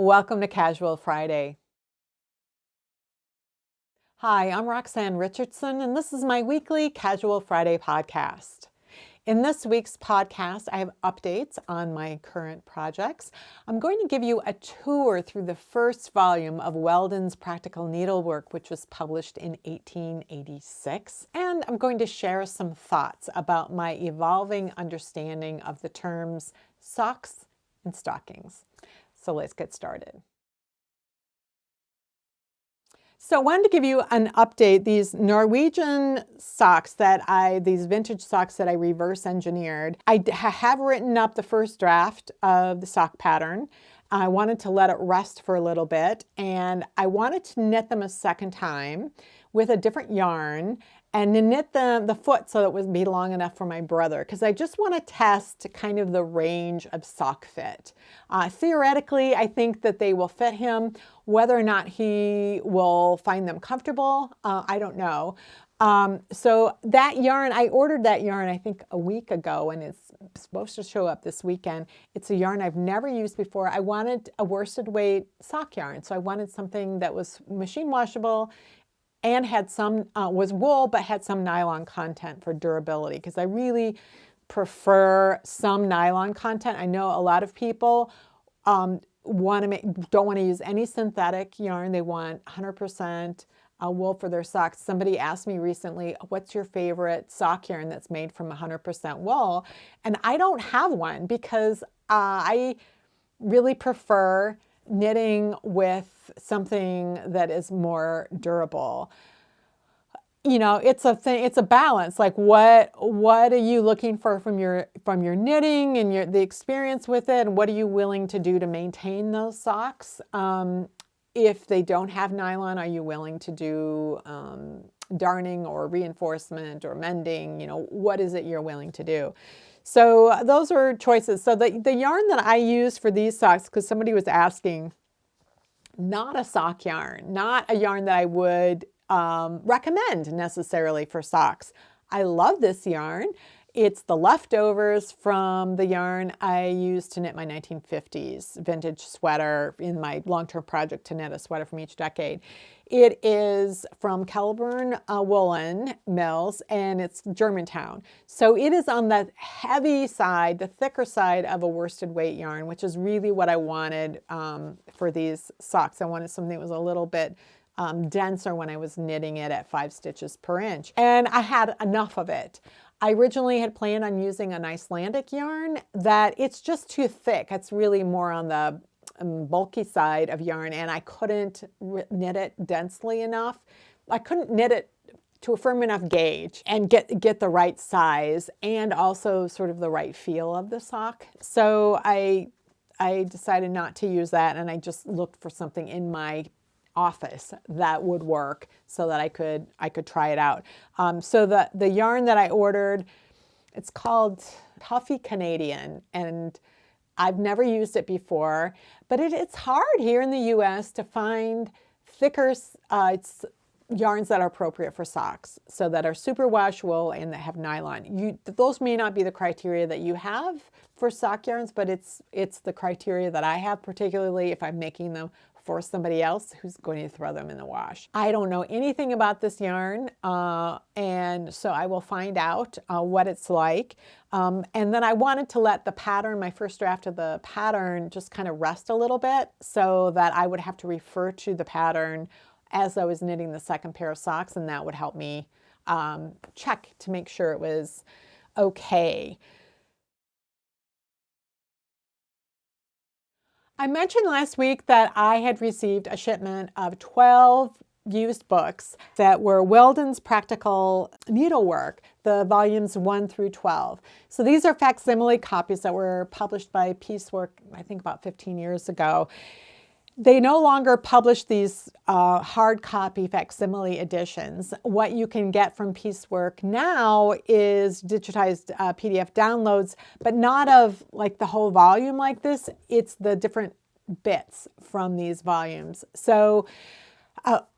Welcome to Casual Friday. Hi, I'm Roxanne Richardson, and this is my weekly Casual Friday podcast. In this week's podcast, I have updates on my current projects. I'm going to give you a tour through the first volume of WELDON'S Practical Needlework, which was published in 1886. And I'm going to share some thoughts about my evolving understanding of the terms socks and stockings. So let's get started. So I wanted to give you an update. These Norwegian socks these vintage socks that I reverse engineered, I have written up the first draft of the sock pattern. I wanted to let it rest for a little bit, and I wanted to knit them a second time with a different yarn and to knit the foot so it would be long enough for my brother, because I just want to test kind of the range of sock fit. Theoretically, I think that they will fit him. Whether or not he will find them comfortable, I don't know. So that yarn, I ordered that yarn I think a week ago, and it's supposed to show up this weekend. It's a yarn I've never used before. I wanted a worsted weight sock yarn, so I wanted something that was machine washable and had some, was wool, but had some nylon content for durability, because I really prefer some nylon content. I know a lot of people don't want to use any synthetic yarn. They want 100% wool for their socks. Somebody asked me recently, what's your favorite sock yarn that's made from 100% wool? And I don't have one, because I really prefer knitting with something that is more durable. You know, it's a balance. Like what are you looking for from your knitting and the experience with it, and what are you willing to do to maintain those socks? If they don't have nylon, are you willing to do darning or reinforcement or mending? You know, what is it you're willing to do? So those are choices. So the yarn that I use for these socks, because somebody was asking, not a sock yarn, not a yarn that I would recommend necessarily for socks. I love this yarn. It's the leftovers from the yarn I used to knit my 1950s vintage sweater in my long-term project to knit a sweater from each decade. It is from Kelbourne Woolens Mills, and it's Germantown. So it is on the heavy side, the thicker side of a worsted weight yarn, which is really what I wanted for these socks. I wanted something that was a little bit denser when I was knitting it at 5 stitches per inch. And I had enough of it. I originally had planned on using an Icelandic yarn that it's just too thick. It's really more on the bulky side of yarn, and I couldn't knit it densely enough. I couldn't knit it to a firm enough gauge and get the right size and also sort of the right feel of the sock. So I decided not to use that, and I just looked for something in my office that would work so that I could try it out. So the yarn that I ordered, it's called Puffy Canadian, and I've never used it before, but it's hard here in the US to find thicker yarns that are appropriate for socks, so that are superwash wool and that have nylon. Those may not be the criteria that you have for sock yarns, but it's the criteria that I have, particularly if I'm making them for somebody else who's going to throw them in the wash. I don't know anything about this yarn, and so I will find out what it's like. And then I wanted to let the pattern, my first draft of the pattern, just kind of rest a little bit, so that I would have to refer to the pattern as I was knitting the second pair of socks, and that would help me check to make sure it was okay. I mentioned last week that I had received a shipment of 12 used books that were WELDON'S Practical Needlework, the volumes 1 through 12. So these are facsimile copies that were published by Piecework, I think about 15 years ago. They no longer publish these hard copy facsimile editions. What you can get from Piecework now is digitized PDF downloads, but not of like the whole volume like this. It's the different bits from these volumes. So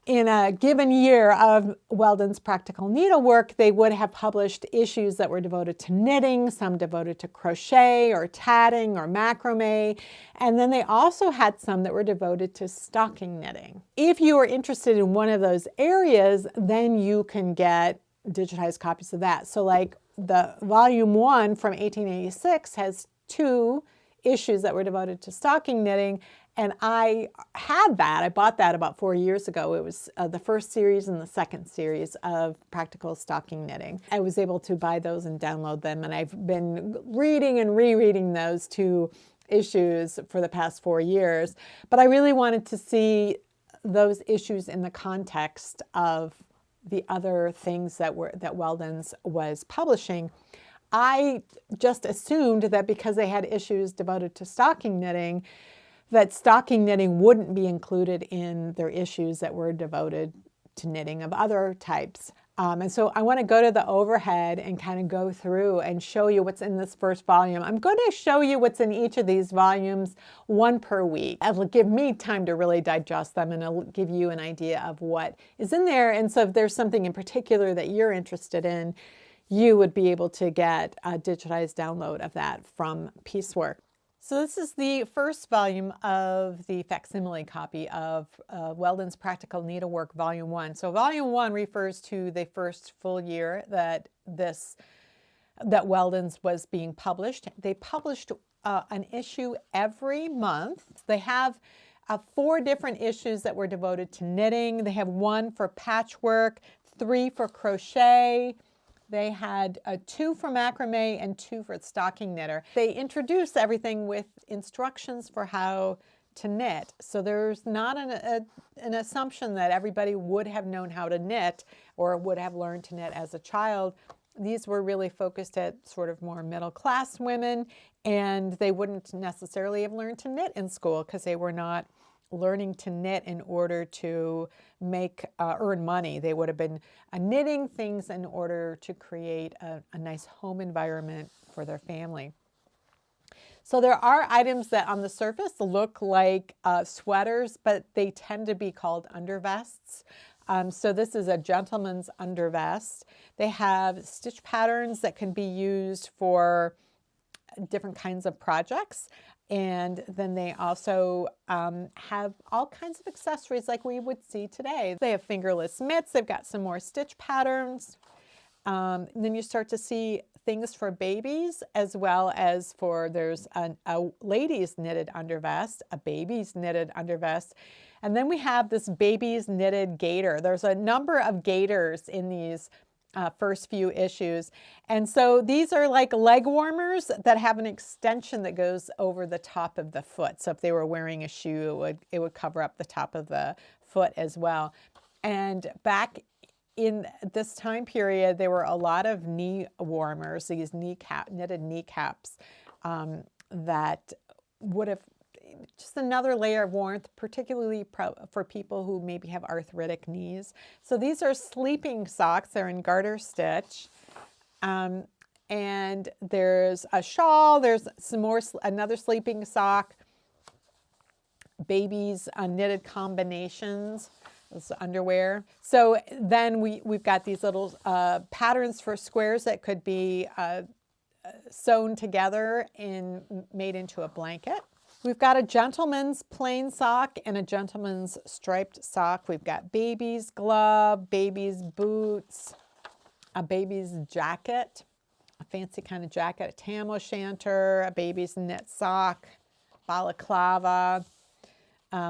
in a given year of Weldon's Practical Needlework, they would have published issues that were devoted to knitting, some devoted to crochet or tatting or macrame, and then they also had some that were devoted to stocking knitting. If you are interested in one of those areas, then you can get digitized copies of that. So like the volume 1 from 1886 has 2 issues that were devoted to stocking knitting, and I had that. I bought that about 4 years ago. It was the first series and the second series of Practical Stocking Knitting. I was able to buy those and download them, and I've been reading and rereading those 2 issues for the past 4 years. But I really wanted to see those issues in the context of the other things that Weldon's was publishing. I just assumed that because they had issues devoted to stocking knitting, that stocking knitting wouldn't be included in their issues that were devoted to knitting of other types. And so I want to go to the overhead and kind of go through and show you what's in this first volume. I'm going to show you what's in each of these volumes, 1 per week. It'll give me time to really digest them, and it'll give you an idea of what is in there. And so if there's something in particular that you're interested in, you would be able to get a digitized download of that from Piecework. So this is the first volume of the facsimile copy of Weldon's Practical Needlework Volume 1. So Volume 1 refers to the first full year that Weldon's was being published. They published an issue every month. They have 4 different issues that were devoted to knitting. They have 1 for patchwork, 3 for crochet. They had 2 for macrame and 2 for stocking knitter. They introduced everything with instructions for how to knit. So there's not an assumption that everybody would have known how to knit or would have learned to knit as a child. These were really focused at sort of more middle-class women, and they wouldn't necessarily have learned to knit in school because they were not learning to knit in order to earn money. They would have been knitting things in order to create a nice home environment for their family. So there are items that on the surface look like sweaters, but they tend to be called undervests. So this is a gentleman's undervest. They have stitch patterns that can be used for different kinds of projects. And then they also have all kinds of accessories like we would see today. They have fingerless mitts. They've got some more stitch patterns. Then you start to see things for babies as well as there's a lady's knitted undervest, a baby's knitted undervest. And then we have this baby's knitted gaiter. There's a number of gaiters in these first few issues. And so these are like leg warmers that have an extension that goes over the top of the foot. So if they were wearing a shoe, it would cover up the top of the foot as well. And back in this time period, there were a lot of knee warmers, these knitted kneecaps that would have just another layer of warmth, particularly for people who maybe have arthritic knees. So these are sleeping socks. They're in garter stitch. And there's a shawl. There's another sleeping sock. Babies knitted combinations. This underwear. So then we've got these little patterns for squares that could be sewn together and made into a blanket. We've got a gentleman's plain sock and a gentleman's striped sock. We've got baby's glove, baby's boots, a baby's jacket, a fancy kind of jacket, a tam o' shanter, a baby's knit sock, balaclava,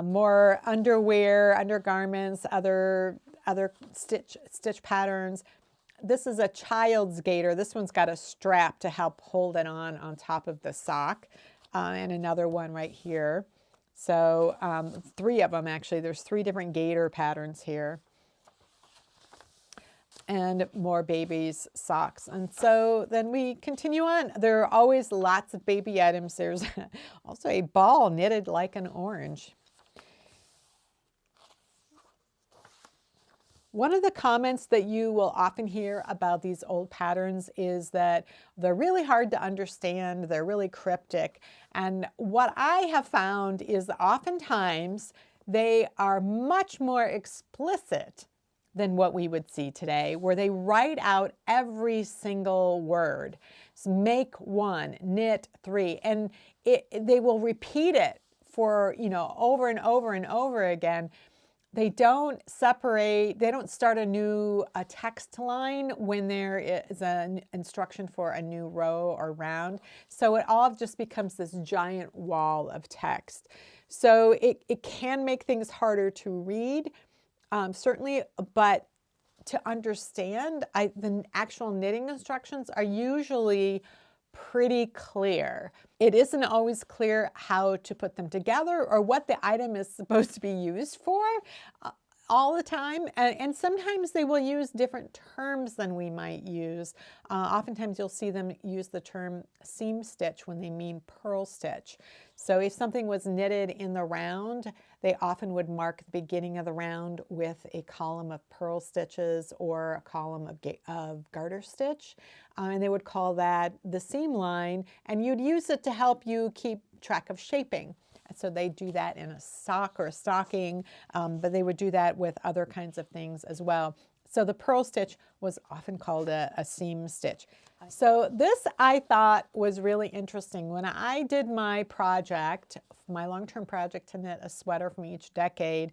more underwear, undergarments, other stitch patterns. This is a child's gaiter. This one's got a strap to help hold it on top of the sock. And another one right here. So 3 of them actually. There's 3 different gaiter patterns here. And more babies' socks. And so then we continue on. There are always lots of baby items. There's also a ball knitted like an orange. One of the comments that you will often hear about these old patterns is that they're really hard to understand, they're really cryptic. And what I have found is that oftentimes they are much more explicit than what we would see today, where they write out every single word. So make one, knit three, and they will repeat it for, over and over and over again. They don't separate, they don't start a text line when there is an instruction for a new row or round. So it all just becomes this giant wall of text. So it can make things harder to read, certainly, but to understand, the actual knitting instructions are usually pretty clear. It isn't always clear how to put them together or what the item is supposed to be used for all the time. And sometimes they will use different terms than we might use. Oftentimes you'll see them use the term seam stitch when they mean purl stitch. So if something was knitted in the round, they often would mark the beginning of the round with a column of purl stitches or a column of garter stitch. And they would call that the seam line, and you'd use it to help you keep track of shaping. So they do that in a sock or a stocking, but they would do that with other kinds of things as well. So the purl stitch was often called a seam stitch. So this I thought was really interesting. When I did my project, my long-term project to knit a sweater from each decade,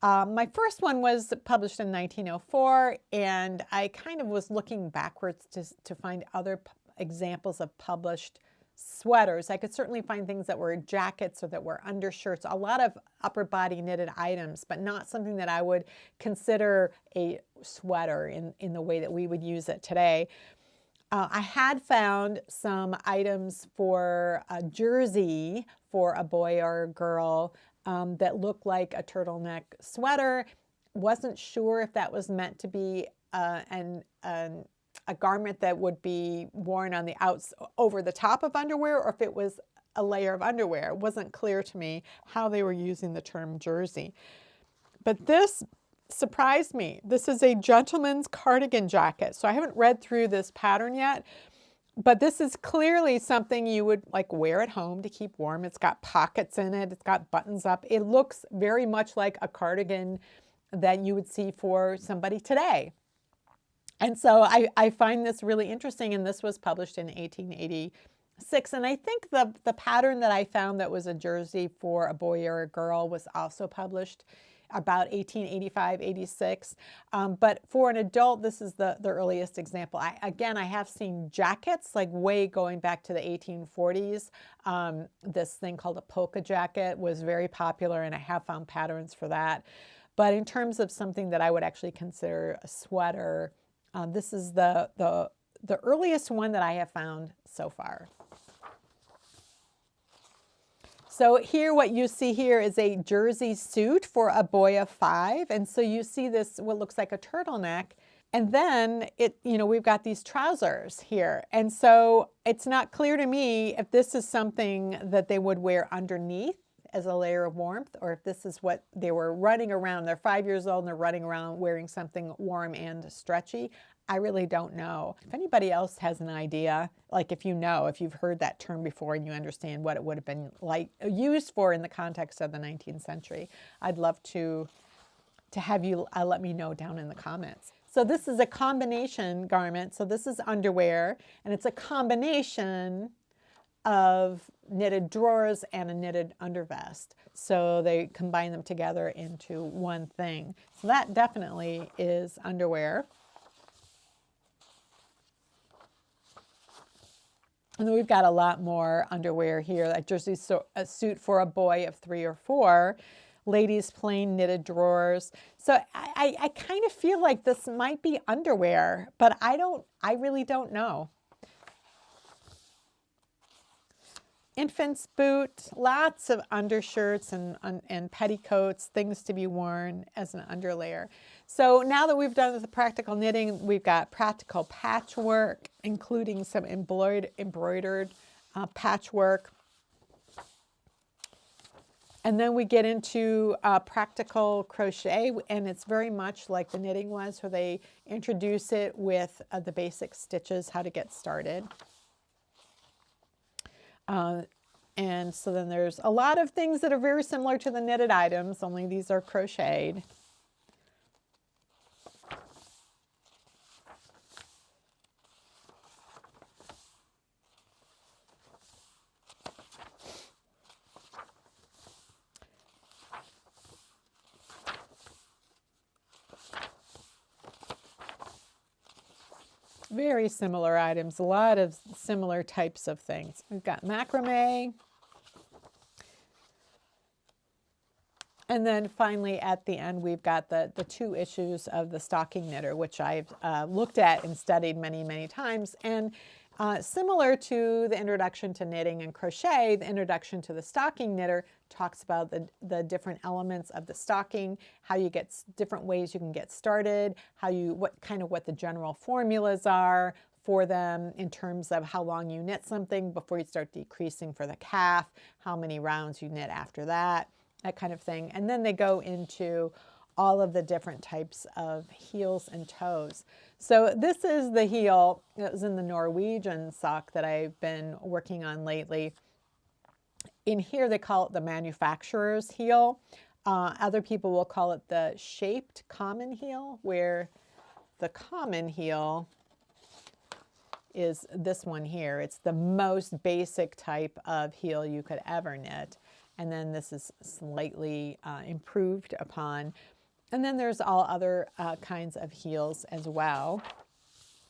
my first one was published in 1904, and I kind of was looking backwards to find other examples of published sweaters. I could certainly find things that were jackets or that were undershirts, a lot of upper body knitted items, but not something that I would consider a sweater in the way that we would use it today. I had found some items for a jersey for a boy or a girl that looked like a turtleneck sweater. Wasn't sure if that was meant to be a garment that would be worn on the over the top of underwear, or if it was a layer of underwear. It wasn't clear to me how they were using the term jersey. But this surprised me. This is a gentleman's cardigan jacket. So I haven't read through this pattern yet, but this is clearly something you would wear at home to keep warm. It's got pockets in it. It's got buttons up. It looks very much like a cardigan that you would see for somebody today. And so I find this really interesting, and this was published in 1886. And I think the pattern that I found that was a jersey for a boy or a girl was also published about 1885, 86. But for an adult, this is the earliest example. I have seen jackets way going back to the 1840s. This thing called a polka jacket was very popular, and I have found patterns for that. But in terms of something that I would actually consider a sweater, this is the earliest one that I have found so far. So here, what you see here is a jersey suit for a boy of 5. And so you see this, what looks like a turtleneck. And then we've got these trousers here. And so it's not clear to me if this is something that they would wear underneath as a layer of warmth, or if this is what they were running around. They're 5 years old and they're running around wearing something warm and stretchy. I really don't know. If anybody else has an idea, if you've heard that term before and you understand what it would have been used for in the context of the 19th century, I'd love to have you let me know down in the comments. So this is a combination garment. So this is underwear, and it's a combination of knitted drawers and a knitted undervest. So they combine them together into one thing. So that definitely is underwear. And then we've got a lot more underwear here. That jersey a suit for a boy of 3 or 4. Ladies plain knitted drawers. So I kind of feel like this might be underwear, but I really don't know. Infant's boot, lots of undershirts and petticoats, things to be worn as an underlayer. So now that we've done the practical knitting, we've got practical patchwork, including some embroidered patchwork. And then we get into practical crochet, and it's very much like the knitting was, where they introduce it with the basic stitches, how to get started. And so then there's a lot of things that are very similar to the knitted items, only these are crocheted. Very similar items, a lot of similar types of things. We've got macrame. And then finally at the end, we've got the 2 issues of the Stocking Knitter, which I've looked at and studied many, many times. And similar to the Introduction to Knitting and Crochet, the Introduction to the Stocking Knitter talks about the different elements of the stocking, how you get different ways you can get started, what the general formulas are for them in terms of how long you knit something before you start decreasing for the calf, how many rounds you knit after that kind of thing. And then they go into all of the different types of heels and toes. So this is the heel that was in the Norwegian sock that I've been working on lately. In here they call it the manufacturer's heel. Other people will call it the shaped common heel, where the common heel is this one here. It's the most basic type of heel you could ever knit. And then this is slightly improved upon. And then there's all other kinds of heels as well,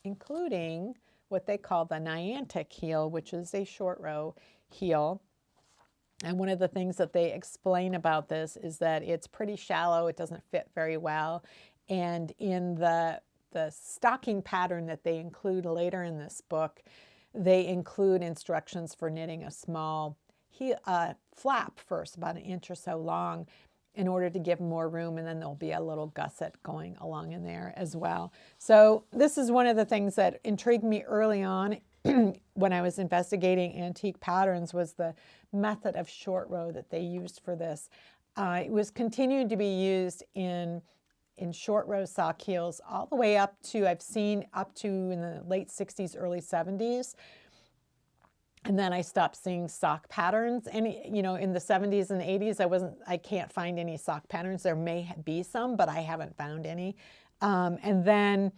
including what they call the Niantic heel, which is a short row heel. And one of the things that they explain about this is that it's pretty shallow, it doesn't fit very well. And in the stocking pattern that they include later in this book, they include instructions for knitting a small flap first, about 1 inch or so long, in order to give more room, and then there'll be a little gusset going along in there as well. So this is one of the things that intrigued me early on when I was investigating antique patterns, was the method of short row that they used for this. It was continued to be used in short row sock heels all the way up to, I've seen up to in the late 60s, early 70s. And then I stopped seeing sock patterns. And in the 70s and 80s, I can't find any sock patterns. There may be some, but I haven't found any. And then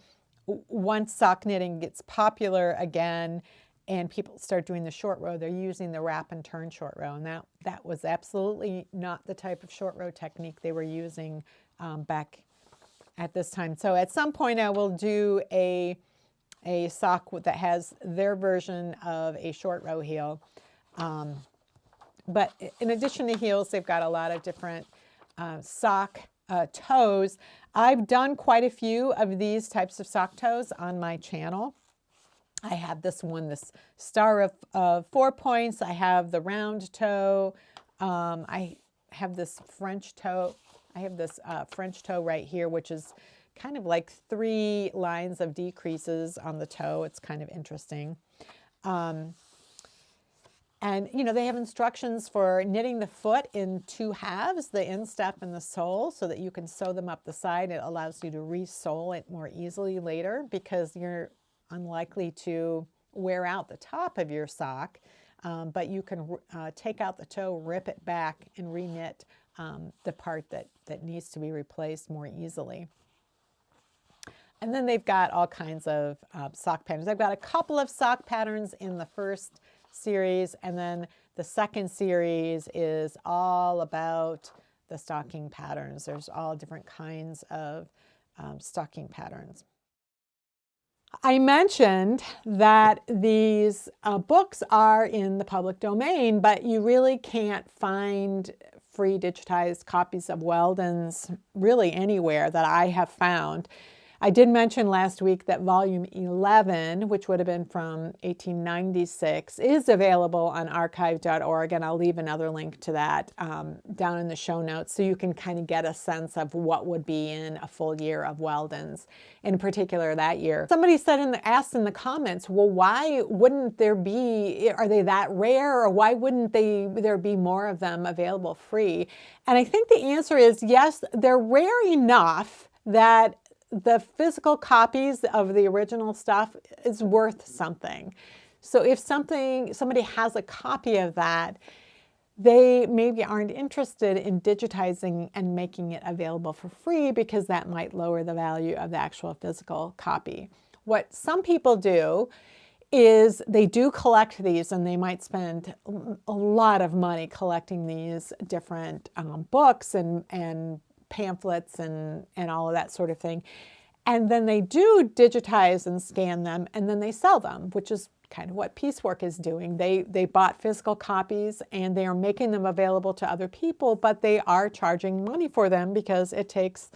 once sock knitting gets popular again and people start doing the short row, they're using the wrap and turn short row. And that was absolutely not the type of short row technique they were using back at this time. So at some point I will do a sock that has their version of a short row heel. But in addition to heels, they've got a lot of different sock toes. I've done quite a few of these types of sock toes on my channel. I have this one, this star of 4 points. I have the round toe. I have this French toe. I have this French toe right here, which is kind of like 3 lines of decreases on the toe. It's kind of interesting. And they have instructions for knitting the foot in 2 halves, the instep and the sole, so that you can sew them up the side. It allows you to re-sole it more easily later, because you're unlikely to wear out the top of your sock, but you can take out the toe, rip it back, and re-knit the part that needs to be replaced more easily. And then they've got all kinds of sock patterns. I've got a couple of sock patterns in the first series, and then the second series is all about the stocking patterns. There's all different kinds of stocking patterns. I mentioned that these books are in the public domain, but you really can't find free digitized copies of Weldon's really anywhere that I have found. I did mention last week that volume 11, which would have been from 1896, is available on archive.org, and I'll leave another link to that down in the show notes, so you can kind of get a sense of what would be in a full year of Weldon's, in particular that year. Somebody asked in the comments, well, why wouldn't there be, are they that rare, or why wouldn't there be more of them available free? And I think the answer is yes, they're rare enough that the physical copies of the original stuff is worth something. So if somebody has a copy of that, they maybe aren't interested in digitizing and making it available for free because that might lower the value of the actual physical copy. What some people do is they do collect these, and they might spend a lot of money collecting these different books and pamphlets and all of that sort of thing. And then they do digitize and scan them, and then they sell them, which is kind of what Piecework is doing. They bought physical copies and they are making them available to other people, but they are charging money for them because it takes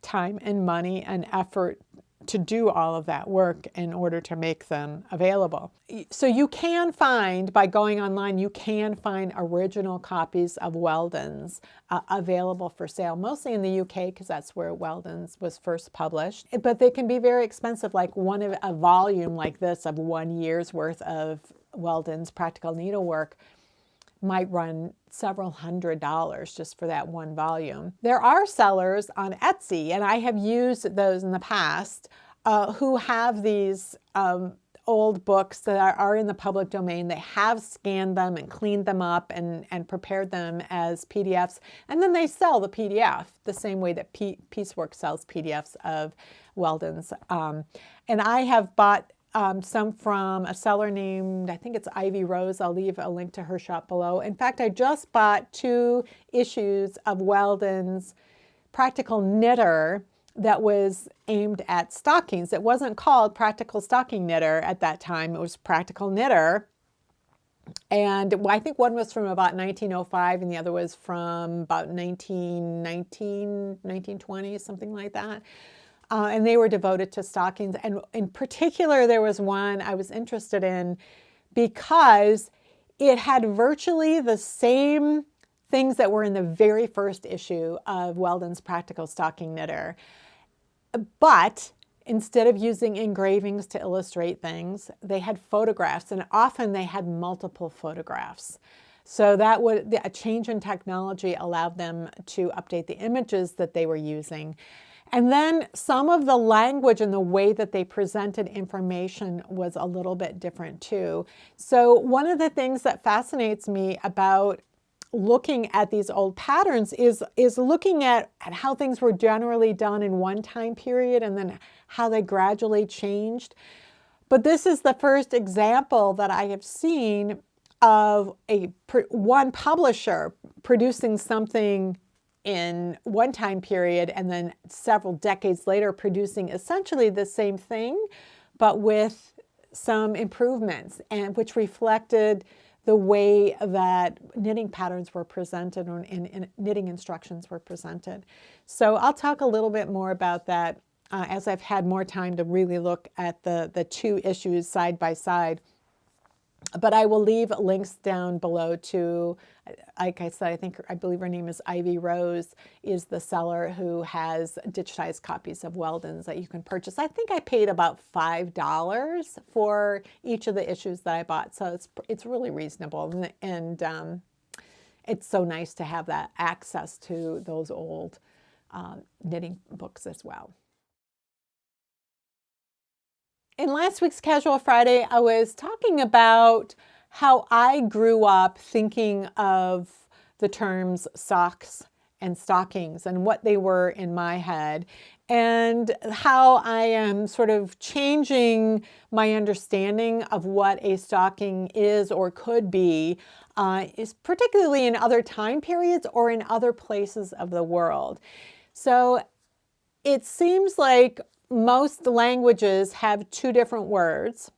time and money and effort to do all of that work in order to make them available. So you can find, by going online, you can find original copies of Weldon's available for sale, mostly in the UK because that's where Weldon's was first published. But they can be very expensive, like a volume like this of 1 year's worth of Weldon's practical needlework might run several $100s just for that one volume. There are sellers on Etsy, and I have used those in the past, who have these old books that are in the public domain. They have scanned them and cleaned them up and prepared them as PDFs, and then they sell the PDF the same way that Piecework sells PDFs of Weldon's. And I have bought some from a seller named, I think it's IvyRose. I'll leave a link to her shop below. In fact, I just bought 2 issues of Weldon's Practical Knitter that was aimed at stockings. It wasn't called Practical Stocking Knitter at that time. It was Practical Knitter. And I think one was from about 1905 and the other was from about 1919, 1920, something like that. And they were devoted to stockings. And in particular, there was one I was interested in because it had virtually the same things that were in the very first issue of Weldon's Practical Stocking Knitter. But instead of using engravings to illustrate things, they had photographs, and often they had multiple photographs. So a change in technology allowed them to update the images that they were using. And then some of the language and the way that they presented information was a little bit different too. So one of the things that fascinates me about looking at these old patterns is looking at how things were generally done in one time period and then how they gradually changed. But this is the first example that I have seen of one publisher producing something in one time period and then several decades later producing essentially the same thing, but with some improvements, and which reflected the way that knitting patterns were presented and knitting instructions were presented. So I'll talk a little bit more about that as I've had more time to really look at the 2 issues side by side. But I will leave links down below to, like I said, I believe her name is IvyRose, is the seller who has digitized copies of Weldon's that you can purchase. I think I paid about $5 for each of the issues that I bought, so it's really reasonable, and it's so nice to have that access to those old knitting books as well. In last week's Casual Friday, I was talking about how I grew up thinking of the terms socks and stockings and what they were in my head, and how I am sort of changing my understanding of what a stocking is or could be, is particularly in other time periods or in other places of the world. So it seems like most languages have 2 different words,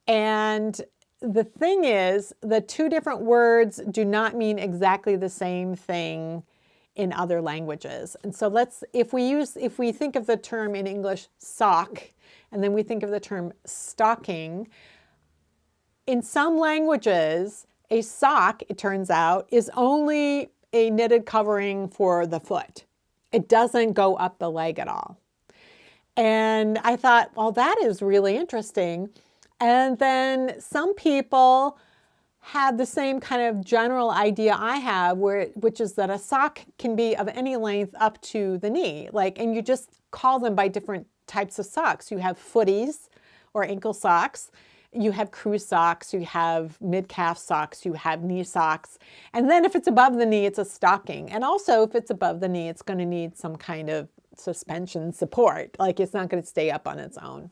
and the thing is, the 2 different words do not mean exactly the same thing in other languages. And so if we think of the term in English sock, and then we think of the term stocking, in some languages, a sock, it turns out, is only a knitted covering for the foot. It doesn't go up the leg at all. And I thought, well, that is really interesting. And then some people had the same kind of general idea I have, which is that a sock can be of any length up to the knee. And you just call them by different types of socks. You have footies or ankle socks. you have crew socks, you have mid-calf socks, you have knee socks. And then if it's above the knee, it's a stocking. And also if it's above the knee, it's going to need some kind of suspension support. Like it's not going to stay up on its own.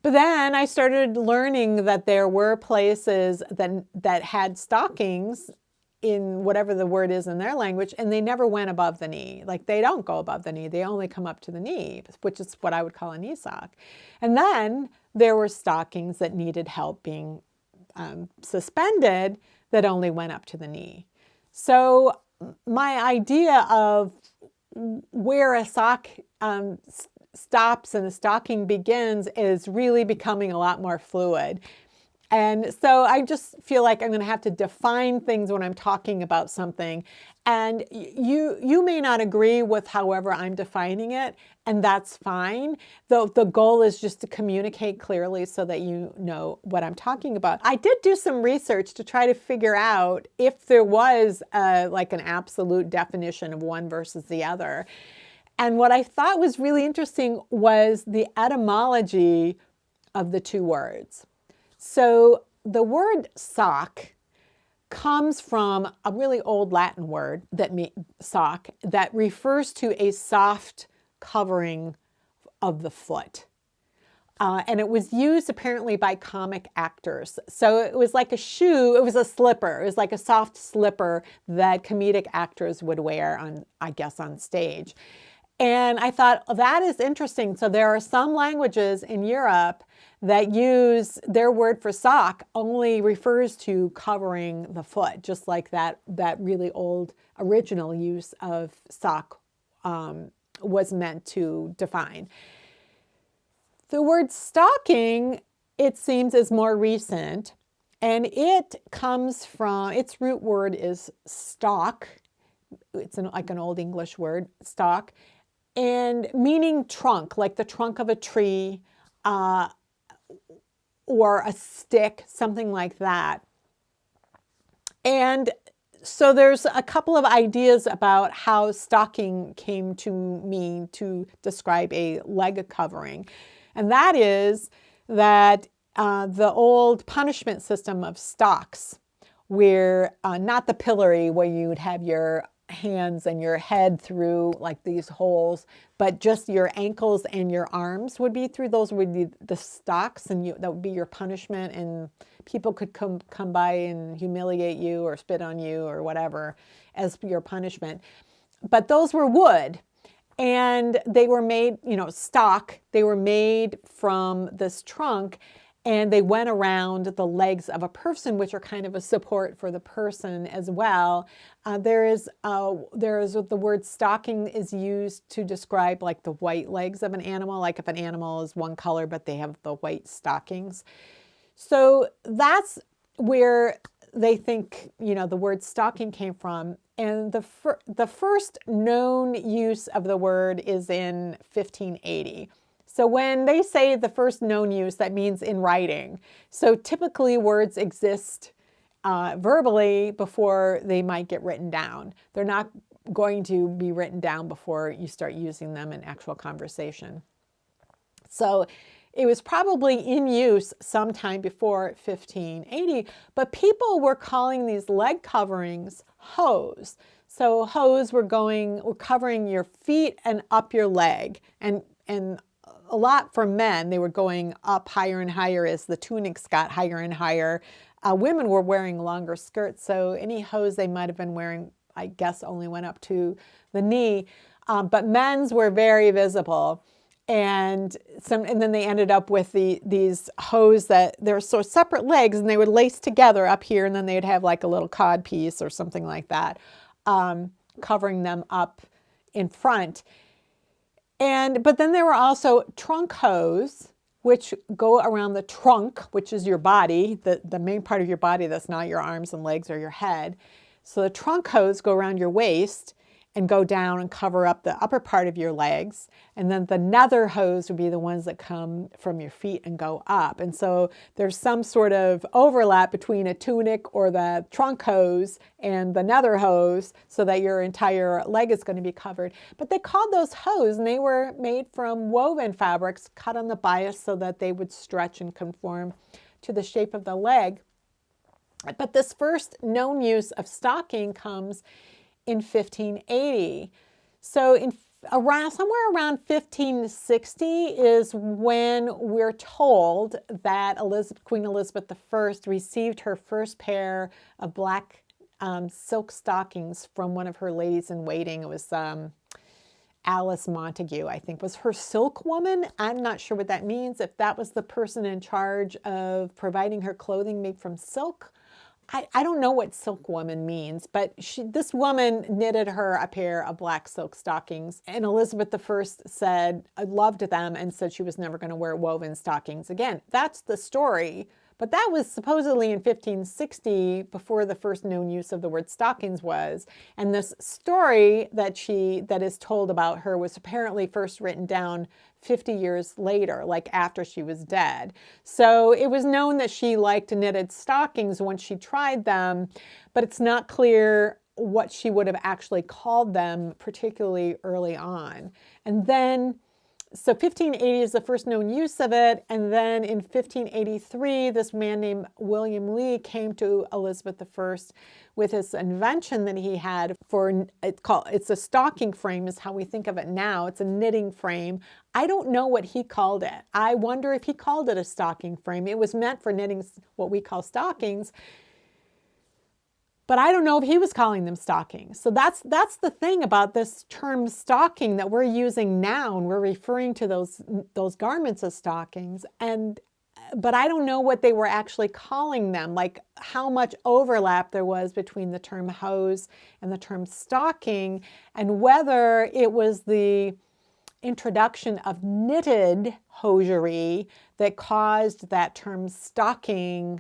But then I started learning that there were places that had stockings in whatever the word is in their language, and they never went above the knee. Like they don't go above the knee. They only come up to the knee, which is what I would call a knee sock. And then there were stockings that needed help being suspended that only went up to the knee. So my idea of where a sock stops and a stocking begins is really becoming a lot more fluid. And so I just feel like I'm going to have to define things when I'm talking about something. And you may not agree with however I'm defining it, and that's fine. Though the goal is just to communicate clearly so that you know what I'm talking about. I did do some research to try to figure out if there was like an absolute definition of one versus the other. And what I thought was really interesting was the etymology of the two words. So the word sock comes from a really old Latin word that sock that refers to a soft covering of the foot. And it was used apparently by comic actors. So it was like a shoe, it was a slipper. It was like a soft slipper that comedic actors would wear on, I guess, on stage. And I thought, oh, that is interesting. So there are some languages in Europe that use their word for sock only refers to covering the foot, just like that really old original use of sock was meant to define. The word stocking, it seems, is more recent, and it comes from, its root word is stock. It's like an old English word, stock, and meaning trunk, like the trunk of a tree, or a stick, something like that. And so there's a couple of ideas about how stocking came to mean to describe a leg covering. And that is that the old punishment system of stocks, where not the pillory where you would have your hands and your head through like these holes, but just your ankles and your arms would be through. Those would be the stocks, and that would be your punishment, and people could come by and humiliate you or spit on you or whatever as your punishment. But those were wood, and they were made, stock, they were made from this trunk, and they went around the legs of a person, which are kind of a support for the person as well. There is the word stocking is used to describe like the white legs of an animal, like if an animal is one color, but they have the white stockings. So that's where they think, the word stocking came from. And the first known use of the word is in 1580. So when they say the first known use, that means in writing. So typically words exist verbally before they might get written down. They're not going to be written down before you start using them in actual conversation. So it was probably in use sometime before 1580, but people were calling these leg coverings hose. So hose were covering your feet and up your leg, and a lot for men, they were going up higher and higher as the tunics got higher and higher. Women were wearing longer skirts, so any hose they might have been wearing, I guess, only went up to the knee. But men's were very visible. And then they ended up with these hose that they're so separate legs, and they would lace together up here, and then they'd have like a little cod piece or something like that, covering them up in front. But then there were also trunk hose, which go around the trunk, which is your body, the main part of your body that's not your arms and legs or your head. So the trunk hose go around your waist, and go down and cover up the upper part of your legs. And then the nether hose would be the ones that come from your feet and go up. And so there's some sort of overlap between a tunic or the trunk hose and the nether hose so that your entire leg is going to be covered. But they called those hose, and they were made from woven fabrics cut on the bias so that they would stretch and conform to the shape of the leg. But this first known use of stocking comes in 1580. So somewhere around 1560 is when we're told that Queen Elizabeth I received her first pair of black silk stockings from one of her ladies in waiting. It was Alice Montague, I think, was her silk woman. I'm not sure what that means, if that was the person in charge of providing her clothing made from silk. I don't know what silk woman means, but this woman knitted her a pair of black silk stockings, and Elizabeth I said, loved them, and said she was never going to wear woven stockings again. That's the story. But that was supposedly in 1560, before the first known use of the word stockings was. And this story that is told about her was apparently first written down 50 years later, like after she was dead. So it was known that she liked knitted stockings once she tried them, but it's not clear what she would have actually called them, particularly early on. And then so 1580 is the first known use of it, and then in 1583, this man named William Lee came to Elizabeth I with this invention that he had for, it's a stocking frame is how we think of it now. It's a knitting frame. I don't know what he called it. I wonder if he called it a stocking frame. It was meant for knitting what we call stockings, but I don't know if he was calling them stockings. So that's the thing about this term stocking that we're using now, and we're referring to those garments as stockings. But I don't know what they were actually calling them, like how much overlap there was between the term hose and the term stocking, and whether it was the introduction of knitted hosiery that caused that term stocking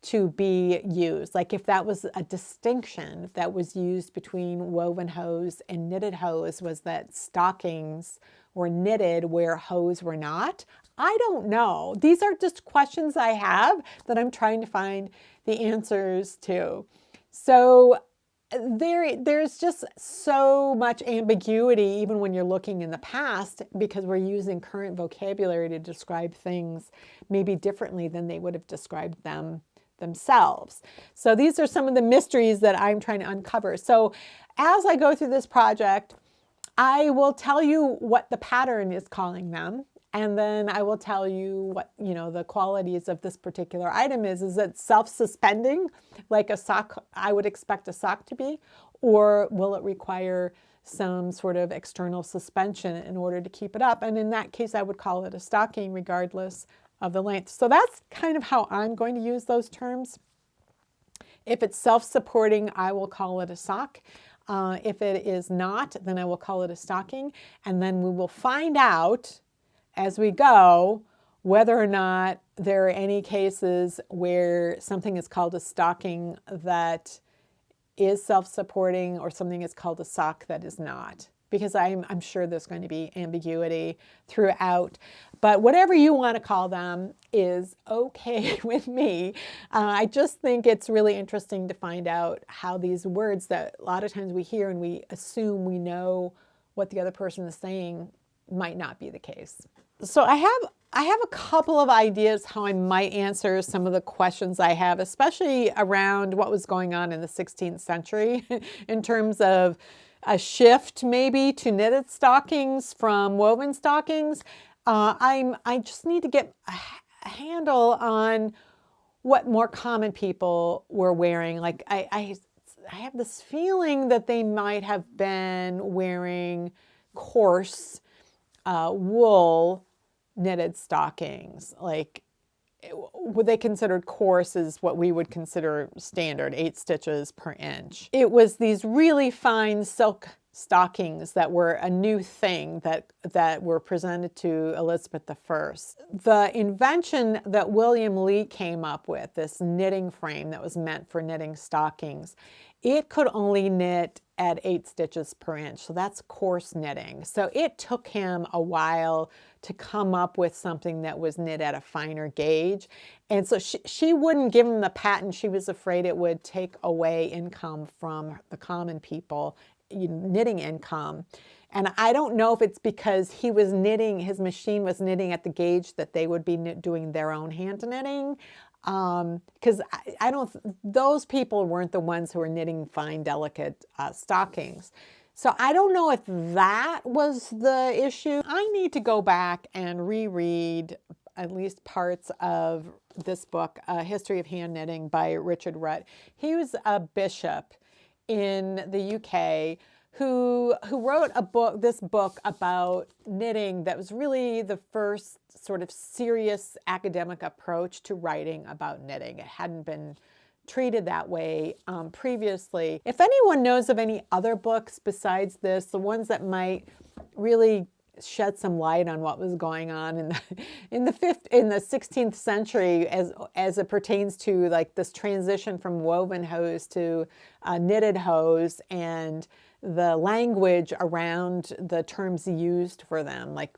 to be used. Like if that was a distinction that was used between woven hose and knitted hose, was that stockings were knitted where hose were not? I don't know. These are just questions I have that I'm trying to find the answers to. So there's just so much ambiguity even when you're looking in the past, because we're using current vocabulary to describe things maybe differently than they would have described them themselves. So these are some of the mysteries that I'm trying to uncover. So as I go through this project, I will tell you what the pattern is calling them, and then I will tell you what, the qualities of this particular item is. Is it self-suspending, like a sock I would expect a sock to be, or will it require some sort of external suspension in order to keep it up? And in that case, I would call it a stocking regardless of the length. So that's kind of how I'm going to use those terms. If it's self-supporting, I will call it a sock. If it is not, then I will call it a stocking. And then we will find out as we go whether or not there are any cases where something is called a stocking that is self-supporting or something is called a sock that is not. Because I'm sure there's going to be ambiguity throughout. But whatever you want to call them is okay with me. I just think it's really interesting to find out how these words that a lot of times we hear and we assume we know what the other person is saying might not be the case. So I have a couple of ideas how I might answer some of the questions I have, especially around what was going on in the 16th century in terms of a shift maybe to knitted stockings from woven stockings. I just need to get a handle on what more common people were wearing. Like I have this feeling that they might have been wearing coarse wool knitted stockings. Like what they considered coarse is what we would consider standard, 8 stitches per inch. It was these really fine silk stockings that were a new thing that were presented to Elizabeth I. The invention that William Lee came up with, this knitting frame that was meant for knitting stockings, it could only knit at 8 stitches per inch. So that's coarse knitting. So it took him a while to come up with something that was knit at a finer gauge. And so she wouldn't give him the patent. She was afraid it would take away income from the common people, knitting income. And I don't know if it's because he was knitting, his machine was knitting at the gauge that they would be doing their own hand knitting. Because I don't, those people weren't the ones who were knitting fine, delicate stockings. So I don't know if that was the issue. I need to go back and reread at least parts of this book, History of Hand Knitting by Richard Rutt. He was a bishop in the UK who wrote this book about knitting that was really the first sort of serious academic approach to writing about knitting. It hadn't been treated that way previously. If anyone knows of any other books besides this, the ones that might really shed some light on what was going on in the 16th century as it pertains to like this transition from woven hose to knitted hose, and the language around the terms used for them, like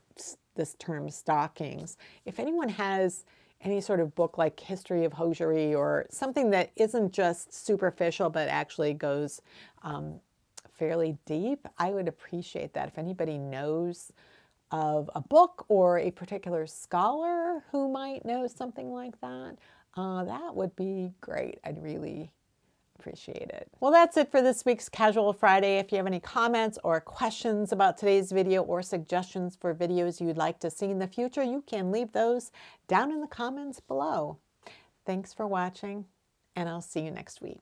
this term stockings. If anyone has any sort of book like History of Hosiery or something that isn't just superficial but actually goes fairly deep, I would appreciate that. If anybody knows of a book or a particular scholar who might know something like that, that would be great. I'd really appreciate it. Well, that's it for this week's Casual Friday. If you have any comments or questions about today's video or suggestions for videos you'd like to see in the future, you can leave those down in the comments below. Thanks for watching, and I'll see you next week.